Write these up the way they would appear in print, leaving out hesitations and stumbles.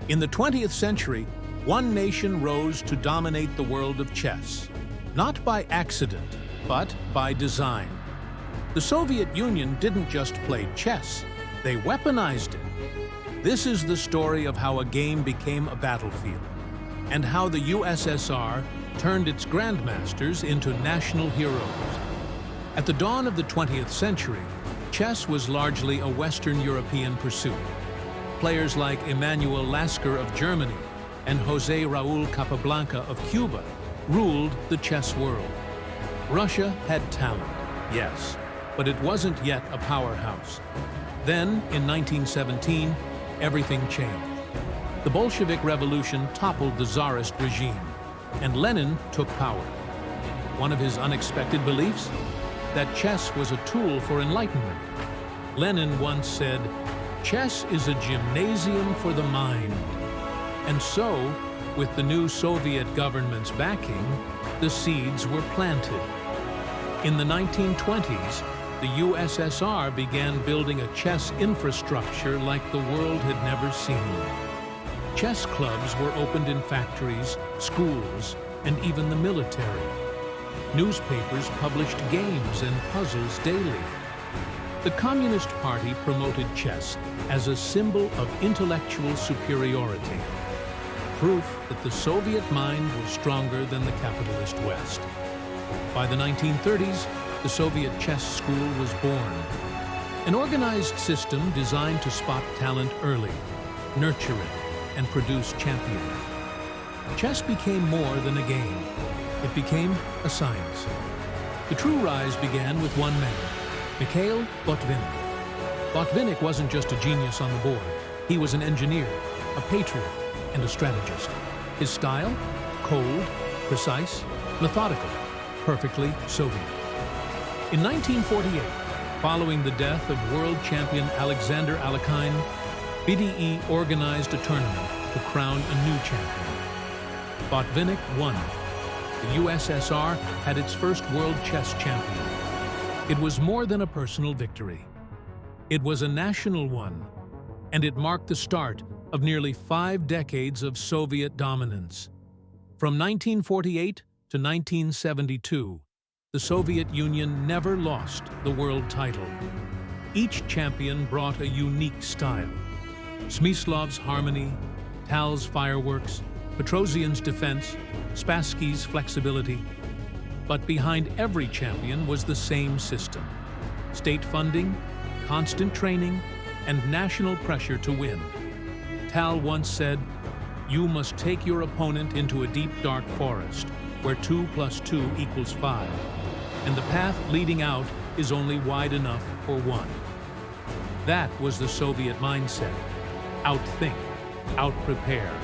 In the 20th century, one nation rose to dominate the world of chess, not by accident, but by design. The Soviet Union didn't just play chess, they weaponized it. This is the story of how a game became a battlefield, and how the USSR turned its Grandmasters into national heroes. At the dawn of the 20th century, chess was largely a Western European pursuit. Players like Emanuel Lasker of Germany and José Raúl Capablanca of Cuba ruled the chess world. Russia had talent, yes, but it wasn't yet a powerhouse. Then, in 1917, everything changed. The Bolshevik Revolution toppled the Tsarist regime, and Lenin took power. One of his unexpected beliefs? That chess was a tool for enlightenment. Lenin once said, "Chess is a gymnasium for the mind." And so, with the new Soviet government's backing, the seeds were planted. In the 1920s, the USSR began building a chess infrastructure like the world had never seen. Chess clubs were opened in factories, schools, and even the military. Newspapers published games and puzzles daily. The Communist Party promoted chess as a symbol of intellectual superiority, proof that the Soviet mind was stronger than the capitalist West. By the 1930s, the Soviet chess school was born, an organized system designed to spot talent early, nurture it, and produce champions. Chess became more than a game. It became a science. The true rise began with one man, Mikhail Botvinnik. Botvinnik wasn't just a genius on the board. He was an engineer, a patriot, and a strategist. His style? Cold, precise, methodical, perfectly Soviet. In 1948, following the death of world champion Alexander Alekhine, BDE organized a tournament to crown a new champion. Botvinnik won. The USSR had its first world chess champion. It was more than a personal victory. It was a national one, and it marked the start of nearly 5 decades of Soviet dominance. From 1948 to 1972, the Soviet Union never lost the world title. Each champion brought a unique style. Smyslov's harmony, Tal's fireworks, Petrosian's defense, Spassky's flexibility. But behind every champion was the same system: state funding, constant training, and national pressure to win. Tal once said, "You must take your opponent into a deep, dark forest, where 2 + 2 = 5, and the path leading out is only wide enough for one." That was the Soviet mindset: outthink, outprepare,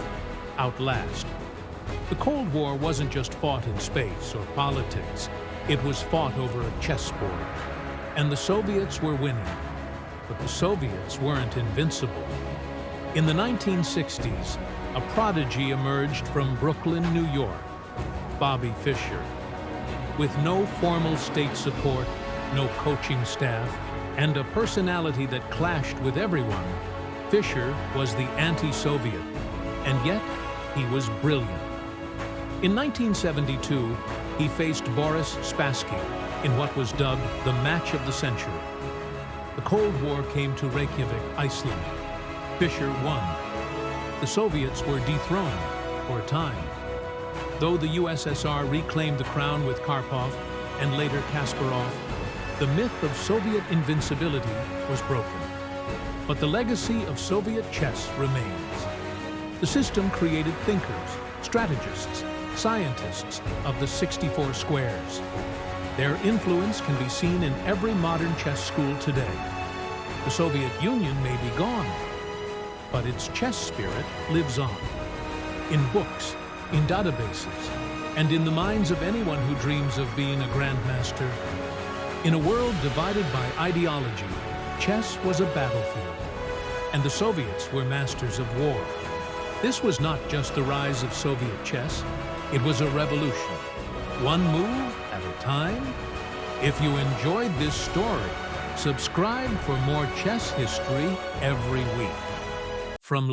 outlast. The Cold War wasn't just fought in space or politics. It was fought over a chessboard. And the Soviets were winning. But the Soviets weren't invincible. In the 1960s, a prodigy emerged from Brooklyn, New York, Bobby Fischer. With no formal state support, no coaching staff, and a personality that clashed with everyone, Fischer was the anti-Soviet, and yet he was brilliant. In 1972, he faced Boris Spassky in what was dubbed the match of the century. The Cold War came to Reykjavik, Iceland. Fischer won. The Soviets were dethroned for a time. Though the USSR reclaimed the crown with Karpov and later Kasparov, the myth of Soviet invincibility was broken. But the legacy of Soviet chess remains. The system created thinkers, strategists, scientists of the 64 squares. Their influence can be seen in every modern chess school today. The Soviet Union may be gone, but its chess spirit lives on. In books, in databases, and in the minds of anyone who dreams of being a grandmaster. In a world divided by ideology, chess was a battlefield, and the Soviets were masters of war. This was not just the rise of Soviet chess, it was a revolution, one move at a time. If you enjoyed this story, subscribe for more chess history every week.